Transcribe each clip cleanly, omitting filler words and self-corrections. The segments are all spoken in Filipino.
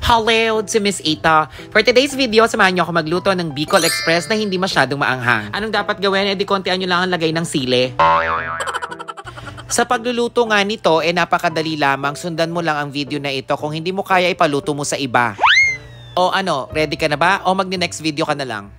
Hello, si Miss Ita. For today's video, samahan niyo ako magluto ng Bicol Express na hindi masyadong maanghang. Anong dapat gawin? Di kontian nyo lang ang lagay ng sili. Sa pagluluto nga nito, napakadali lamang. Sundan mo lang ang video na ito. Kung hindi mo kaya, ipaluto mo sa iba. O ano, ready ka na ba? O magni-next video ka na lang?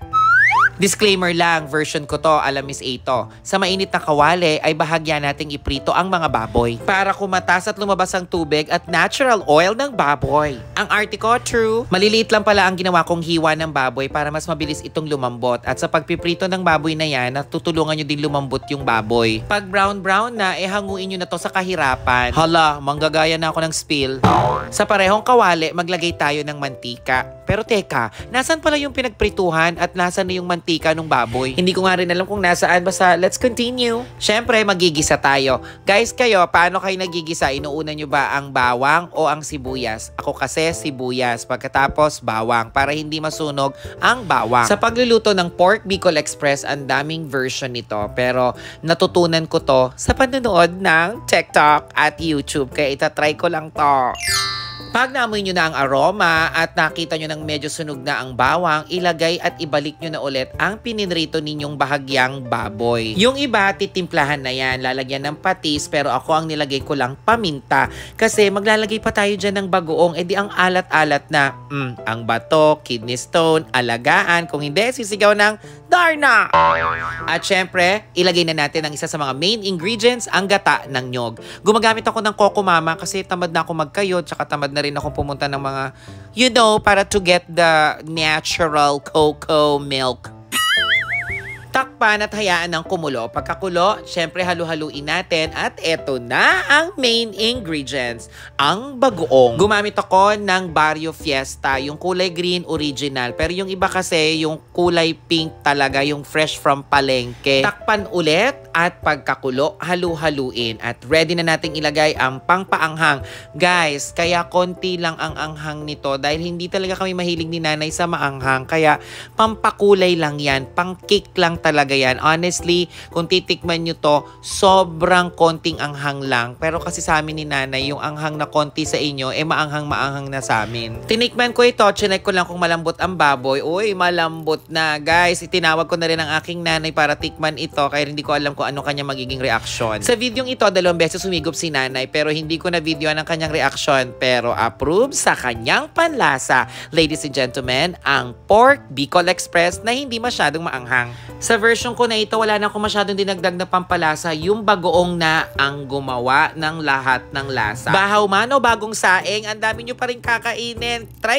Disclaimer lang, version ko to, alam Miss Ito. Sa mainit na kawali ay bahagya nating iprito ang mga baboy para kumatas at lumabas ang tubig at natural oil ng baboy. Ang arte ko, true. Maliliit lang pala ang ginawa kong hiwa ng baboy para mas mabilis itong lumambot. At sa pagpiprito ng baboy na yan, natutulungan nyo din lumambot yung baboy. Pag brown-brown na, hanguin nyo na to sa kahirapan. Hala, manggagaya na ako ng spill. Sa parehong kawali, maglagay tayo ng mantika. Pero teka, nasan pala yung pinagprituhan at nasan na yung mantika ng baboy? Hindi ko nga rin alam kung nasaan, basta let's continue. Syempre, magigisa tayo. Guys, kayo, paano kayo nagigisa? Inuuna nyo ba ang bawang o ang sibuyas? Ako kasi sibuyas, pagkatapos bawang para hindi masunog ang bawang. Sa pagluluto ng Pork Bicol Express, ang daming version nito. Pero natutunan ko to sa panonood ng TikTok at YouTube. Kaya itatry ko lang to. Pag naamoy nyo na ang aroma at nakita nyo ng medyo sunog na ang bawang, ilagay at ibalik nyo na ulit ang pininrito ninyong bahagyang baboy. Yung iba, titimplahan na yan. Lalagyan ng patis, pero ako ang nilagay ko lang paminta. Kasi maglalagay pa tayo dyan ng bagoong, edi ang alat-alat na, ang bato, kidney stone, alagaan. Kung hindi, sisigaw ng Darna! At syempre, ilagay na natin ang isa sa mga main ingredients, ang gata ng nyog. Gumagamit ako ng Coco Mama kasi tamad na ako magkayod, tsaka tamad na rin ako pumunta ng mga, para to get the natural cocoa milk. Takpan at hayaan ng kumulo. Pagkakulo, syempre halu-haluin natin at eto na ang main ingredients, ang bagoong. Gumamit ako ng Barrio Fiesta, yung kulay green original. Pero yung iba kasi, yung kulay pink talaga, yung fresh from palengke. Takpan ulit at pagkakulo, halu-haluin. At ready na nating ilagay ang pangpaanghang. Guys, kaya konti lang ang anghang nito dahil hindi talaga kami mahilig ni nanay sa maanghang. Kaya pampakulay lang yan, pang-cake lang talaga yan. Honestly, kung titikman nyo to, sobrang konting anghang lang. Pero kasi sa amin ni nanay, yung anghang na konti sa inyo, maanghang-maanghang na sa amin. Tinikman ko ito, chinek ko lang kung malambot ang baboy. Uy, malambot na. Guys, itinawag ko na rin ang aking nanay para tikman ito, kaya hindi ko alam kung ano kanya magiging reaksyon. Sa videong ito, 2 beses sumigop si nanay, pero hindi ko na video ang kanyang reaksyon. Pero approve sa kanyang panlasa. Ladies and gentlemen, ang Pork Bicol Express na hindi masyadong maanghang. Sa version ko na ito, wala na akong masyadong dinagdag na pampalasa. Yung bagoong na ang gumawa ng lahat ng lasa. Bahaw man o bagong saing, ang dami nyo pa rin kakainin. Try